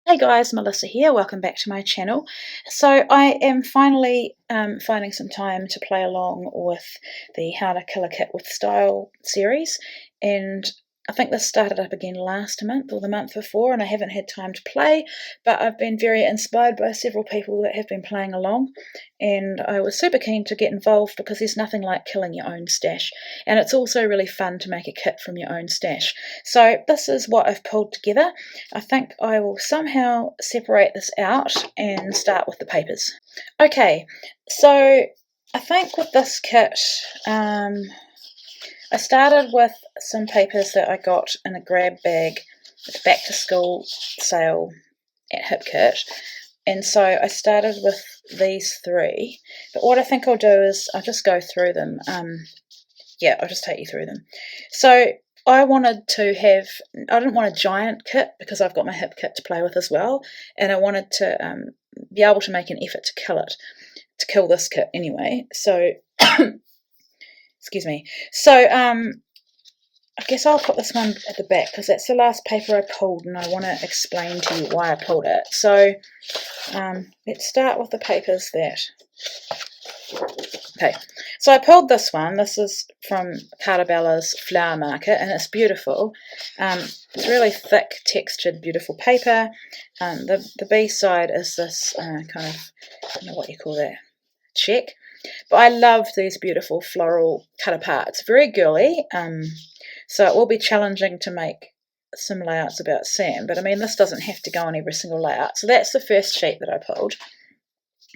Hey guys, Melissa here. Welcome back to my channel. So I am finally finding some time to play along with the How to Kill a Kit with Style series, and I think this started up again last month or the month before, and I haven't had time to play, but I've been very inspired by several people that have been playing along, and I was super keen to get involved because there's nothing like killing your own stash, and it's also really fun to make a kit from your own stash. So this is what I've pulled together. I think I will somehow separate this out and start with the papers. Okay, so I think with this kit, I started with some papers that I got in a grab bag at the back to school sale at HipKit, and so I started with these three, but what I think I'll do is I'll just go through them. I'll just take you through them. So I wanted to have, I didn't want a giant kit because I've got my hip kit to play with as well, and I wanted to be able to make an effort to kill this kit anyway. So, excuse me. So, I guess I'll put this one at the back because that's the last paper I pulled, and I want to explain to you why I pulled it. So, let's start with the papers that. Okay, so I pulled this one. This is from Carta Bella's Flower Market, and it's beautiful. It's really thick, textured, beautiful paper. The B side is this kind of, I don't know what you call that, check. But I love these beautiful floral cut apart. It's very girly, so it will be challenging to make some layouts about Sam. But I mean, this doesn't have to go on every single layout. So that's the first sheet that I pulled.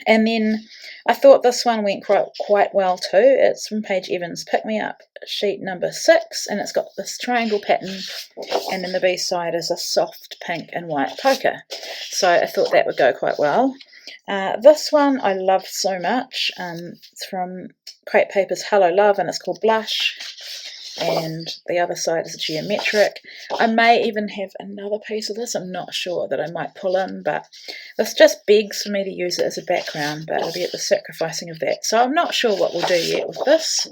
And then I thought this one went quite well too. It's from Paige Evans Pick Me Up, sheet number 6, and it's got this triangle pattern, and then the B side is a soft pink and white poker. So I thought that would go quite well. This one I love so much. It's from Crate Paper's Hello Love, and it's called Blush. And the other side is geometric. I may even have another piece of this, I'm not sure, that I might pull in, but this just begs for me to use it as a background, but it'll be at the sacrificing of that. So I'm not sure what we'll do yet with this.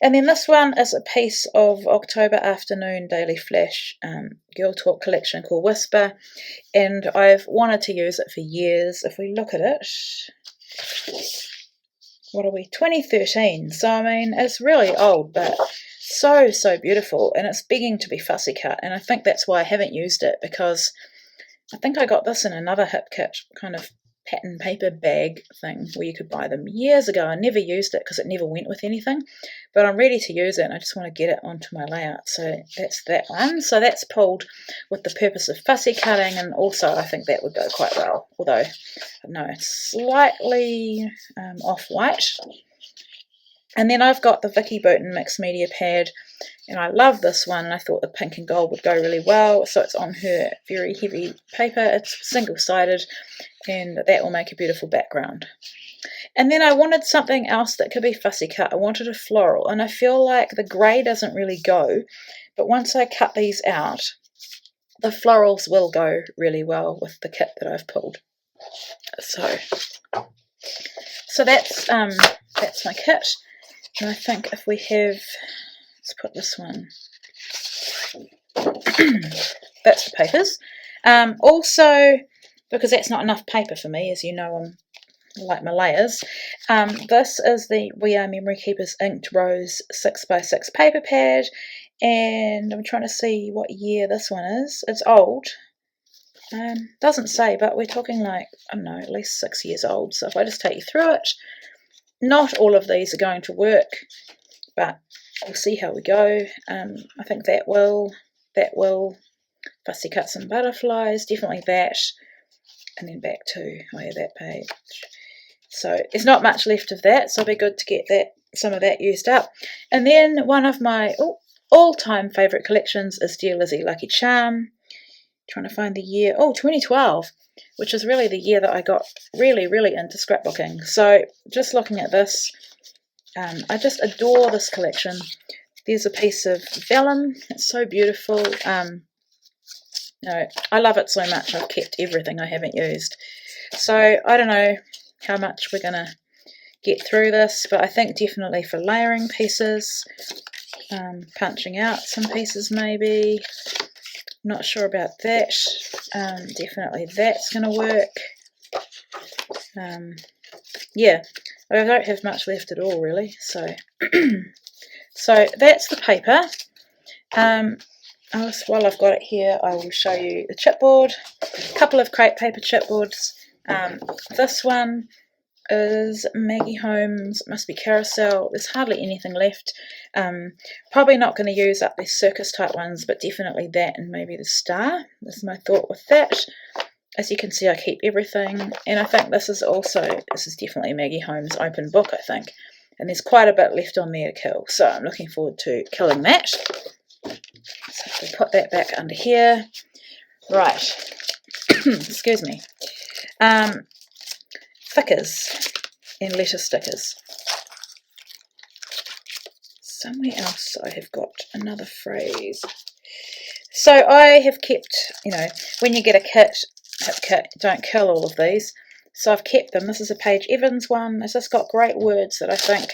And then this one is a piece of October Afternoon Daily Flash Girl Talk collection called Whisper, and I've wanted to use it for years. If we look at it, what are we, 2013, so I mean it's really old, but so beautiful, and it's begging to be fussy cut, and I think that's why I haven't used it, because I think I got this in another hip kit kind of pattern paper bag thing where you could buy them years ago. I never used it because it never went with anything, but I'm ready to use it and I just want to get it onto my layout. So that's that one. So that's pulled with the purpose of fussy cutting, and also I think that would go quite well, although no, it's slightly off-white. And then I've got the Vicky Boughton Mixed Media pad, and I love this one. I thought the pink and gold would go really well, so it's on her very heavy paper. It's single-sided, and that will make a beautiful background. And then I wanted something else that could be fussy cut. I wanted a floral, and I feel like the grey doesn't really go, but once I cut these out, the florals will go really well with the kit that I've pulled. So that's my kit. And I think if we have, let's put this one, that's the papers. Also, because that's not enough paper for me, as you know, I like my layers, this is the We Are Memory Keepers Inked Rose 6x6 paper pad, and I'm trying to see what year this one is. It's old. Doesn't say, but we're talking like, I don't know, at least 6 years old. So if I just take you through it, not all of these are going to work, but we'll see how we go. I think that will fussy cut some butterflies, definitely that, and then back to, oh yeah, that page. So there's not much left of that, so it'll be good to get some of that used up. And then one of my all-time favourite collections is Dear Lizzie Lucky Charm. Trying to find the year, 2012, which is really the year that I got really into scrapbooking. So just looking at this, I just adore this collection. There's a piece of vellum, it's so beautiful. I love it so much, I've kept everything I haven't used. So I don't know how much we're going to get through this, but I think definitely for layering pieces, punching out some pieces maybe, Not sure about that. Definitely that's going to work. Yeah, I don't have much left at all really, so so that's the paper. While I've got it here, I will show you the chipboard. A couple of crepe paper chipboards. This one is Maggie Holmes, must be Carousel. There's hardly anything left. Probably not going to use up these circus type ones, but definitely that and maybe the star. This is my thought with that. As you can see, I keep everything, and I think this is definitely Maggie Holmes open book, I think, and there's quite a bit left on there to kill, so I'm looking forward to killing that. So we'll put that back under here. Right, excuse me. Stickers and letter stickers. Somewhere else I have got another phrase. So I have kept, when you get a kit, don't kill all of these. So I've kept them. This is a Paige Evans one. It's just got great words that I think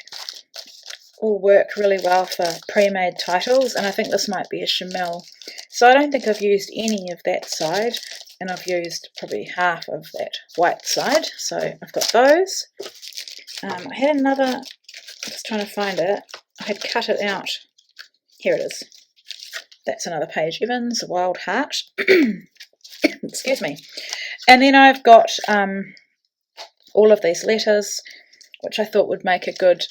will work really well for pre-made titles, and I think this might be a Chamel. So I don't think I've used any of that side, and I've used probably half of that white side. So I've got those. I had another, just trying to find it. I had cut it out. Here it is. That's another Paige Evans, Wild Heart. Excuse me. And then I've got all of these letters, which I thought would make a good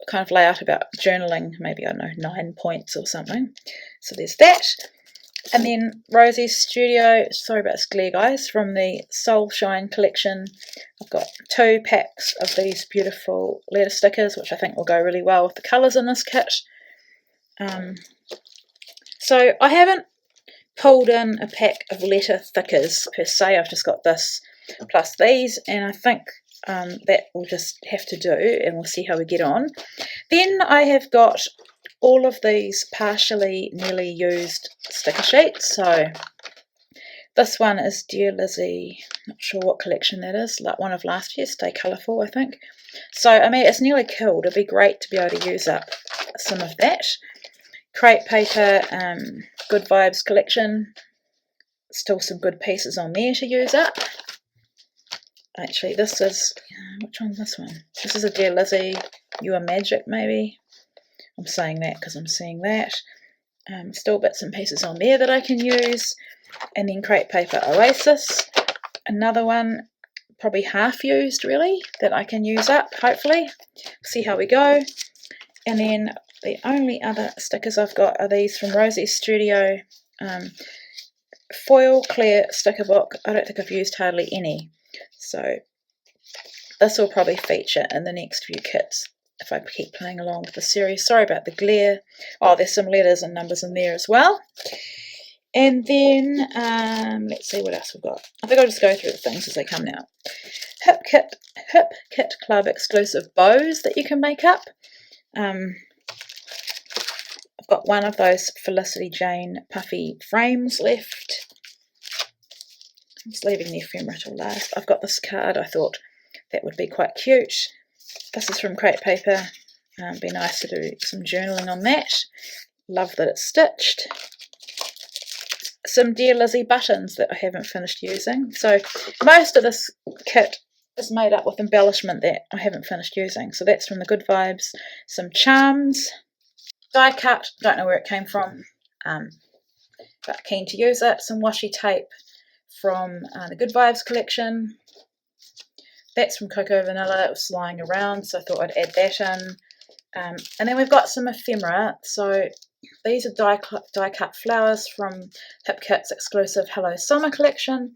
kind of layout about journaling, maybe, I don't know, 9 points or something. So there's that. And then Rosie's Studio, sorry about this glare guys, from the Soul Shine collection. I've got 2 packs of these beautiful letter stickers, which I think will go really well with the colours in this kit. So I haven't pulled in a pack of letter stickers per se. I've just got this plus these, and I think that will just have to do, and we'll see how we get on. Then I have got all of these partially nearly used sticker sheets. So this one is Dear Lizzie, not sure what collection that is, like one of last year's, Stay Colourful, I think. So I mean, it's nearly killed. It'd be great to be able to use up some of that. Crepe paper, Good Vibes collection, still some good pieces on there to use up. Actually, this is, which one's this one? This is a Dear Lizzie, You Are Magic, maybe. I'm saying that because I'm seeing that. Still bits and pieces on there that I can use. And then crepe paper Oasis, another one, probably half used really, that I can use up, hopefully. See how we go. And then the only other stickers I've got are these from Rosie's Studio. Foil clear sticker book. I don't think I've used hardly any. So this will probably feature in the next few kits if I keep playing along with the series. Sorry about the glare. Oh, there's some letters and numbers in there as well. And then, let's see what else we've got. I think I'll just go through the things as they come now. Hip Kit Club exclusive bows that you can make up. I've got one of those Felicity Jane puffy frames left. I'm just leaving the ephemera till last. I've got this card. I thought that would be quite cute. This is from crepe paper. Be nice to do some journaling on that. Love that it's stitched. Some Dear Lizzie buttons that I haven't finished using. So most of this kit is made up with embellishment that I haven't finished using. So that's from the Good Vibes. Some charms. Die cut. Don't know where it came from. But keen to use it. Some washi tape from the Good Vibes collection. That's from Cocoa Vanilla. It was lying around, so I thought I'd add that in. And then we've got some ephemera. So these are die cut flowers from Hip Kit's exclusive Hello Summer collection.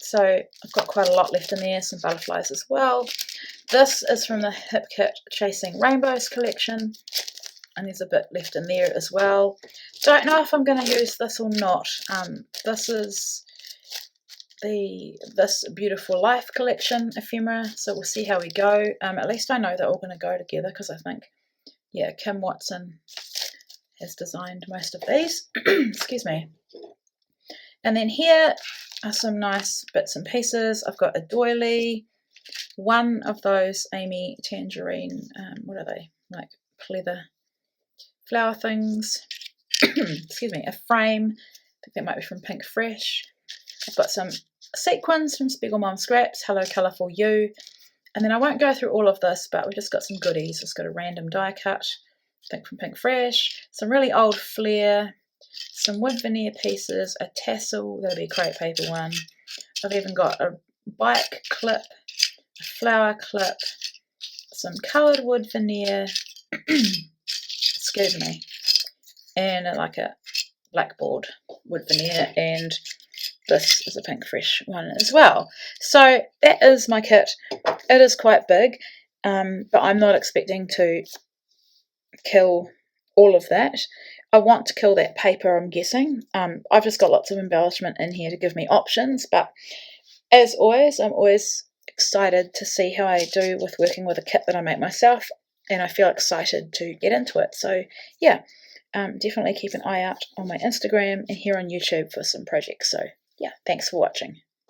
So I've got quite a lot left in there, some butterflies as well. This is from the Hip Kit Chasing Rainbows collection, and there's a bit left in there as well. Don't know if I'm going to use this or not. This is this Beautiful Life collection ephemera, so we'll see how we go. At least I know they're all going to go together, because I think, yeah, Kim Watson has designed most of these. Excuse me. And then here are some nice bits and pieces. I've got a doily, one of those Amy Tangerine, what are they, like pleather flower things, excuse me, a frame think that might be from Pink Fresh. I've got some sequins from Spiegelmom Scraps, Hello Colourful You. And then I won't go through all of this, but we've just got some goodies. It's got a random die cut, I think from Pink Fresh, some really old flare, some wood veneer pieces, a tassel, that'll be a crepe paper one. I've even got a bike clip, a flower clip, some coloured wood veneer, excuse me, and like a blackboard wood veneer, and this is a Pink Fresh one as well. So that is my kit. It is quite big, but I'm not expecting to kill all of that. I want to kill that paper, I'm guessing. I've just got lots of embellishment in here to give me options, but as always, I'm always excited to see how I do with working with a kit that I make myself, and I feel excited to get into it. So yeah, definitely keep an eye out on my Instagram and here on YouTube for some projects. So yeah, thanks for watching.